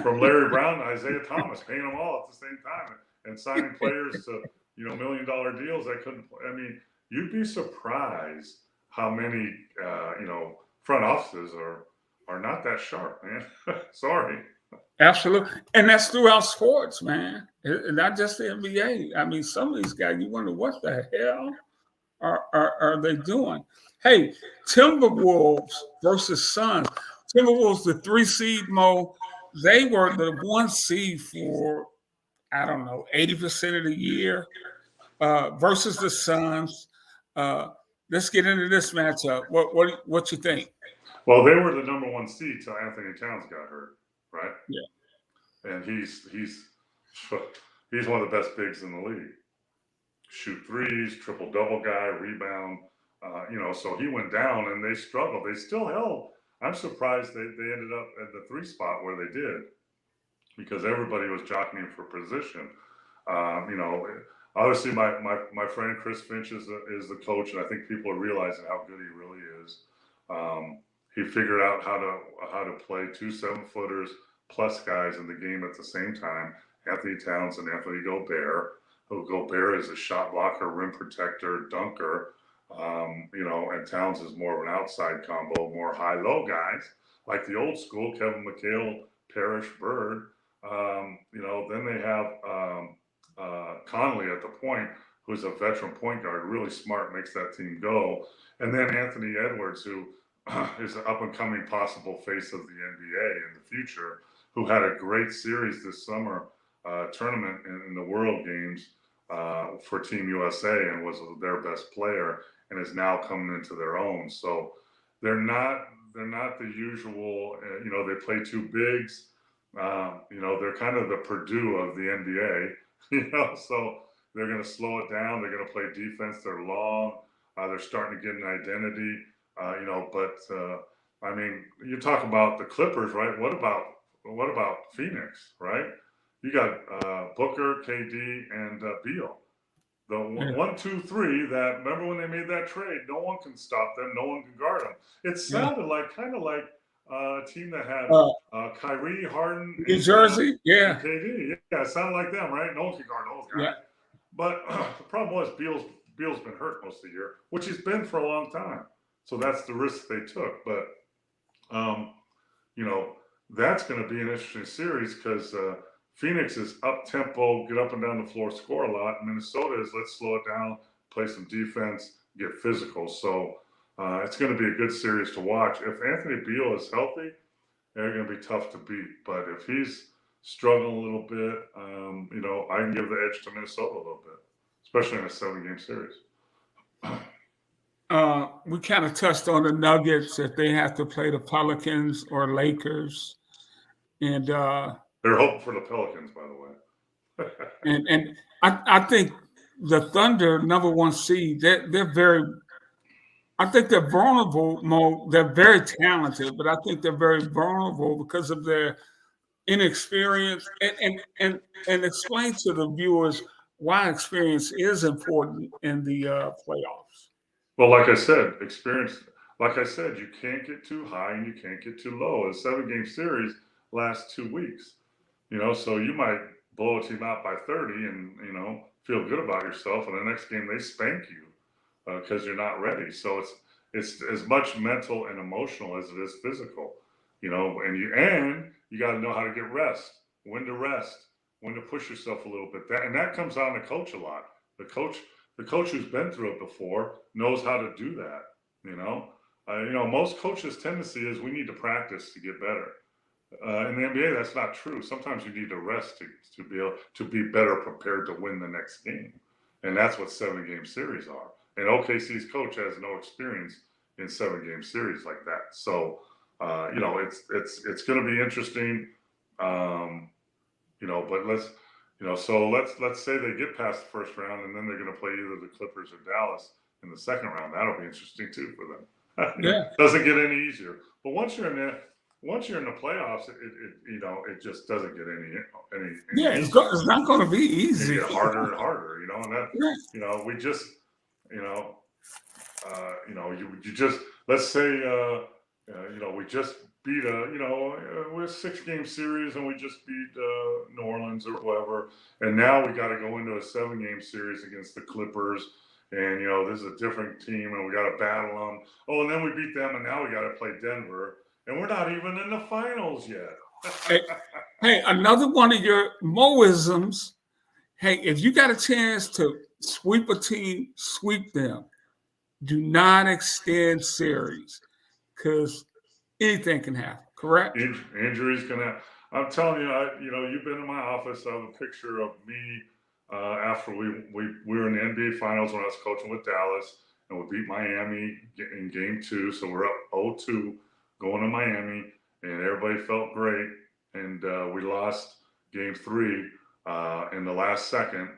from Larry Brown to Isaiah Thomas, paying them all at the same time and signing players to, $1 million deals that couldn't play. I mean, you'd be surprised how many, front offices are not that sharp, man. Sorry. Absolutely. And that's throughout sports, man. Not just the NBA. I mean, some of these guys, you wonder what the hell are they doing? Hey, Timberwolves versus Suns. Timberwolves, the 3 seed, Mo, they were the 1 seed for, 80% of the year versus the Suns. Let's get into this matchup. What you think? Well, they were the number 1 seed till Anthony Towns got hurt, right? Yeah. And he's one of the best bigs in the league. Shoot threes, triple-double guy, rebound. So he went down and they struggled. They still held. I'm surprised they ended up at the 3 spot where they did, because everybody was jockeying for position. Obviously my friend Chris Finch is the coach, and I think people are realizing how good he really is. He figured out how to play 2 7-footers plus guys in the game at the same time. Anthony Towns and Anthony Gobert. Gobert is a shot blocker, rim protector, dunker. And Towns is more of an outside combo, more high-low guys, like the old school, Kevin McHale, Parrish, Bird. Then they have Conley at the point, who's a veteran point guard, really smart, makes that team go. And then Anthony Edwards, who is an up-and-coming possible face of the NBA in the future, who had a great series this summer tournament in the World Games for Team USA and was their best player, and is now coming into their own. So they're not the usual. They play 2 bigs. They're kind of the Purdue of the NBA. So they're going to slow it down. They're going to play defense. They're long. They're starting to get an identity. I mean, you talk about the Clippers, right? What about Phoenix, right? You got Booker, KD, and Beal. The 1, 2, 3 that, remember when they made that trade, no one can stop them, no one can guard them. It sounded kind of like a team that had Kyrie, Harden, New Jersey, and KD. Yeah, it sounded like them, right? No one can guard those guys. Yeah. But the problem was Beal's been hurt most of the year, which he's been for a long time. So that's the risk they took. But, that's going to be an interesting series because Phoenix is up-tempo, get up and down the floor, score a lot. Minnesota is let's slow it down, play some defense, get physical. So it's going to be a good series to watch. If Anthony Beal is healthy, they're going to be tough to beat. But if he's struggling a little bit, I can give the edge to Minnesota a little bit, especially in a 7-game series. We kind of touched on the Nuggets, that they have to play the Pelicans or Lakers. And they're hoping for the Pelicans, by the way. and I think the Thunder, number 1 seed, they're very. I think they're vulnerable, Mo. They're very talented, but I think they're very vulnerable because of their inexperience. And explain to the viewers why experience is important in the playoffs. Well, like I said, experience. Like I said, you can't get too high and you can't get too low. A 7 game series lasts 2 weeks. So you might blow a team out by 30 and feel good about yourself, and the next game they spank you because you're not ready. So it's as much mental and emotional as it is physical. And you got to know how to get rest, when to push yourself a little bit. That comes on the coach a lot. The coach the coach who's been through it before knows how to do that. Most coaches' tendency is we need to practice to get better. In the NBA, that's not true. Sometimes you need to rest to be able to be better prepared to win the next game, and that's what 7 game series are. And OKC's coach has no experience in 7 game series like that. So, it's going to be interesting. But let's say they get past the first round, and then they're going to play either the Clippers or Dallas in the second round. That'll be interesting too for them. Yeah. Doesn't get any easier. But once you're in the playoffs, it just doesn't get any Yeah, easier. it's not going to be easy. It get harder and harder, and that Yeah. we just you just let's say we just beat we're a 6 game series and we just beat New Orleans or whoever, and now we got to go into a 7 game series against the Clippers, and this is a different team and we got to battle them. Oh, and then we beat them, and now we got to play Denver, and we're not even in the finals yet. Hey, another one of your Moisms. Hey, if you got a chance to sweep a team, sweep them. Do not extend series because anything can happen. Correct? Injuries can happen. I'm telling you, you've been in my office. I have a picture of me after we were in the NBA Finals when I was coaching with Dallas, and we beat Miami in Game 2. So we're up 0-2 going to Miami, and everybody felt great. And we lost Game 3 in the last second,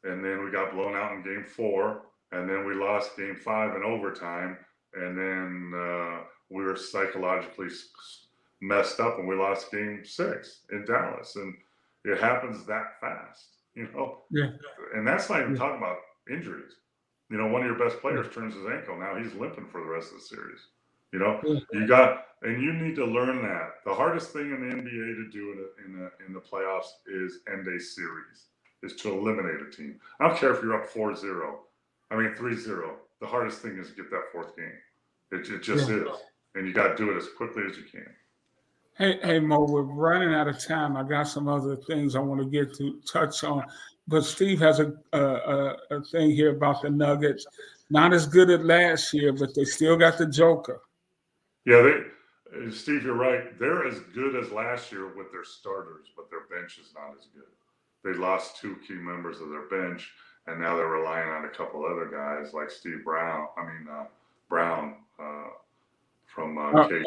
and then we got blown out in Game 4, and then we lost Game 5 in overtime, and then we were psychologically messed up and we lost Game 6 in Dallas, and it happens that fast, Yeah. and that's not even talking about injuries. One of your best players turns his ankle, now he's limping for the rest of the series. You need to learn that the hardest thing in the NBA to do in the playoffs is end a series, is to eliminate a team. I don't care if you're up 4-0, 3-0. The hardest thing is to get that fourth game. It just is, and you got to do it as quickly as you can. Hey, Mo, we're running out of time. I got some other things I want to get to touch on, but Steve has a thing here about the Nuggets. Not as good as last year, but they still got the Joker. Yeah, Steve, you're right. They're as good as last year with their starters, but their bench is not as good. They lost 2 key members of their bench, and now they're relying on a couple other guys like Steve Brown. Brown from KU.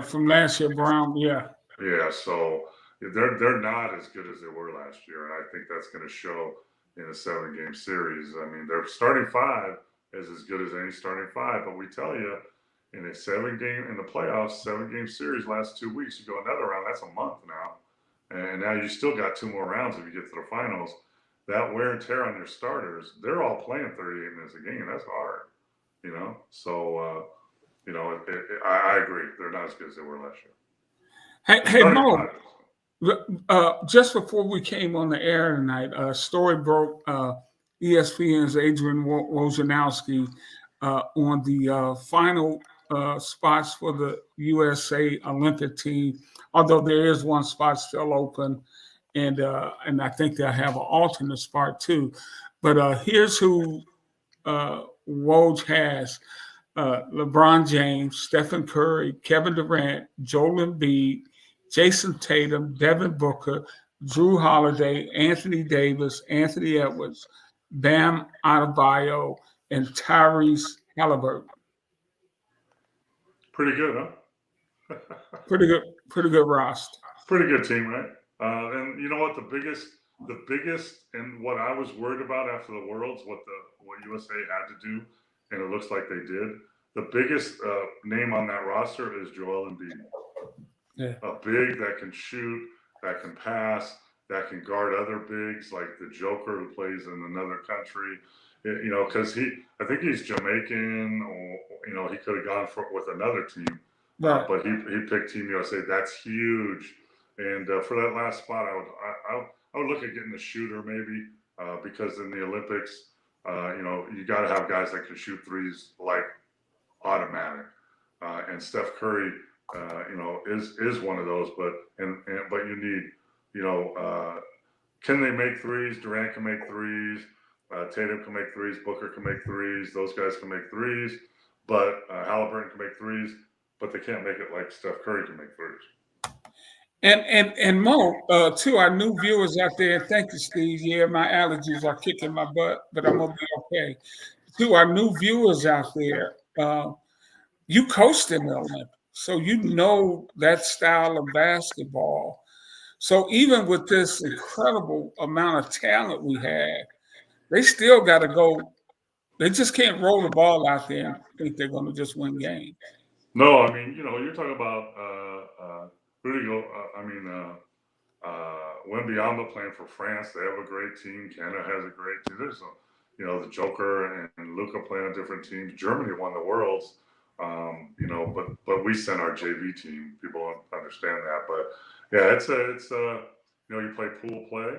From last year, Brown. Yeah. Yeah, so they're not as good as they were last year, and I think that's going to show in a 7 game series. Their starting 5 is as good as any starting 5, but we tell you, in a 7 game in the playoffs, 7 game series lasts 2 weeks. You go another round, that's a month now, and now you still got 2 more rounds if you get to the finals. That wear and tear on your starters, they're all playing 38 minutes a game. That's hard, So I agree. They're not as good as they were last year. Hey, Mo. Just before we came on the air tonight, a story broke. ESPN's Adrian Wojnarowski on the final spots for the USA Olympic team. Although there is one spot still open, and I think they'll have an alternate spot too. But here's who Woj has: LeBron James, Stephen Curry, Kevin Durant, Joel Embiid, Jason Tatum, Devin Booker, Drew Holiday, Anthony Davis, Anthony Edwards, Bam Adebayo, and Tyrese Halliburton. Pretty good, huh? Pretty good roster. Pretty good team, right? And you know what? The biggest, and what I was worried about after the Worlds, what USA had to do, and it looks like they did. The biggest name on that roster is Joel Embiid. Yeah. A big that can shoot, that can pass, that can guard other bigs like the Joker who plays in another country. you know, because I think he's Jamaican, or you know, he could have gone with another team, Right. but he picked Team USA. That's huge. And for that last spot, I would look at getting a shooter maybe because in the Olympics, you know, you got to have guys that can shoot threes like automatic. And Steph Curry, you know, is one of those. But you need, you know, can they make threes? Durant can make threes. Tatum can make threes. Booker can make threes. Those guys can make threes. But Halliburton can make threes. But they can't make it like Steph Curry can make threes. And Mo, to our new viewers out there, thank you, Steve. Yeah, my allergies are kicking my butt, but I'm gonna be okay. To our new viewers out there, you coached in the Olympics, so you know that style of basketball. So even with this incredible amount of talent we have, they still got to go. They just can't roll the ball out there and think they're going to just win games. No, I mean, you know, you're talking about Rudy. Wembyama playing for France. They have a great team. Canada has a great team. There's, you know, the Joker and Luca playing on different teams. Germany won the Worlds. You know, but we sent our JV team. People don't understand that, but yeah, it's you know, you play pool play,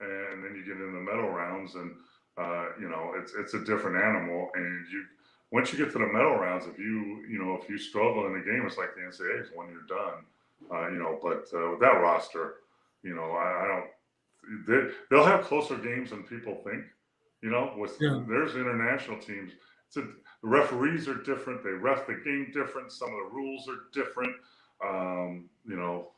and then you get in the medal rounds, and you know, it's a different animal, and once you get to the medal rounds, if you struggle in the game, it's like the NCAAs when you're done. You know, but with that roster, you know, I don't. They'll have closer games than people think. You know, there's international teams. The referees are different. They ref the game different. Some of the rules are different. You know,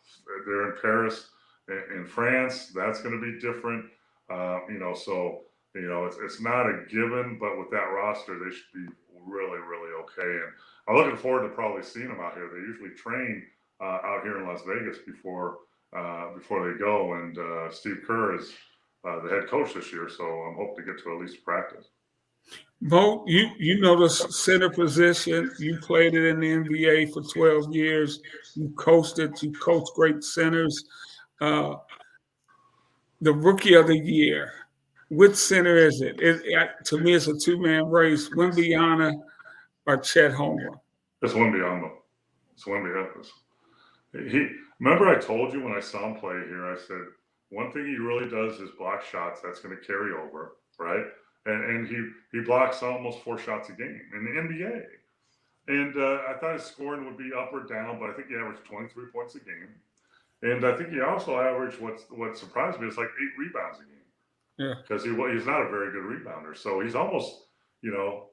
they're in Paris, in France. That's going to be different. You know, so you know, it's not a given, but with that roster, they should be really, really okay. And I'm looking forward to probably seeing them out here. They usually train out here in Las Vegas before they go. And Steve Kerr is the head coach this year, so I'm hoping to get to at least practice. Mo, you know the center position. You played it in the NBA for 12 years. You coached it. You coached great centers. Uh, the rookie of the year. Which center is it? To me, it's a two-man race. Wembyana or Chet Holmgren. It's Wembyama. It's Wembyama. Remember I told you when I saw him play here, I said one thing he really does is block shots. That's going to carry over, right? And he blocks almost 4 shots a game in the NBA. And I thought his scoring would be up or down, but I think he averaged 23 points a game. And I think he also averaged what surprised me is like 8 rebounds a game. Yeah. Because he's not a very good rebounder. So he's almost, you know,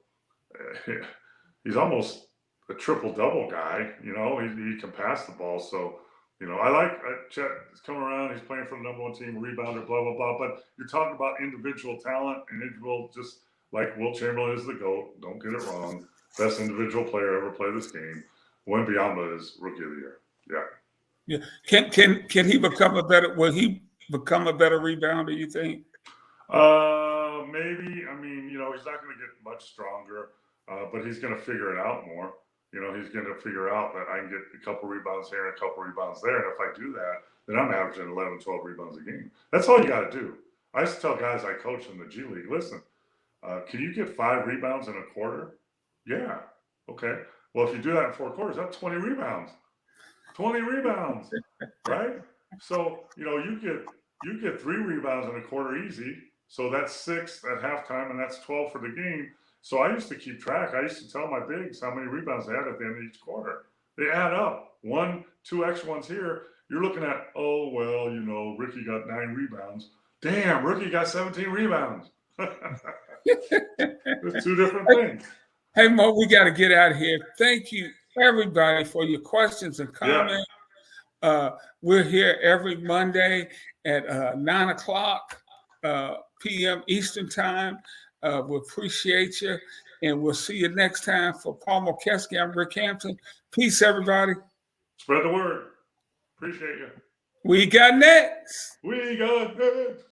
he's almost a triple-double guy. You know, he can pass the ball. So, you know, I like Chet is coming around. He's playing for the number 1 team, rebounder, blah, blah, blah. But you're talking about individual talent, and individual, just like Wilt Chamberlain is the GOAT. Don't get it wrong. Best individual player ever play this game. Wembyama is rookie of the year. Yeah. Yeah. Can he become a better? Will he become a better rebounder? You think? Maybe. I mean, you know, he's not going to get much stronger, but he's going to figure it out more. You know, he's going to figure out that I can get a couple rebounds here and a couple rebounds there. And if I do that, then I'm averaging 11, 12 rebounds a game. That's all you got to do. I used to tell guys I coach in the G League, listen, can you get 5 rebounds in a quarter? Yeah. Okay. Well, if you do that in 4 quarters, that's 20 rebounds. 20 rebounds, right? So, you know, you get 3 rebounds in a quarter easy. So that's 6 at halftime, and that's 12 for the game. So I used to keep track. I used to tell my bigs how many rebounds they had at the end of each quarter. They add up. 1, 2 extra ones here. You're looking at, oh, well, you know, Ricky got 9 rebounds. Damn, Ricky got 17 rebounds. There's 2 different things. Hey, Mo, we got to get out of here. Thank you, everybody, for your questions and comments. Yeah. We're here every Monday at 9 o'clock p.m. Eastern Time. We appreciate you, and we'll see you next time. For Paul Mokeski, I'm Rick Hampton. Peace, everybody. Spread the word. Appreciate you. We got next. We got next.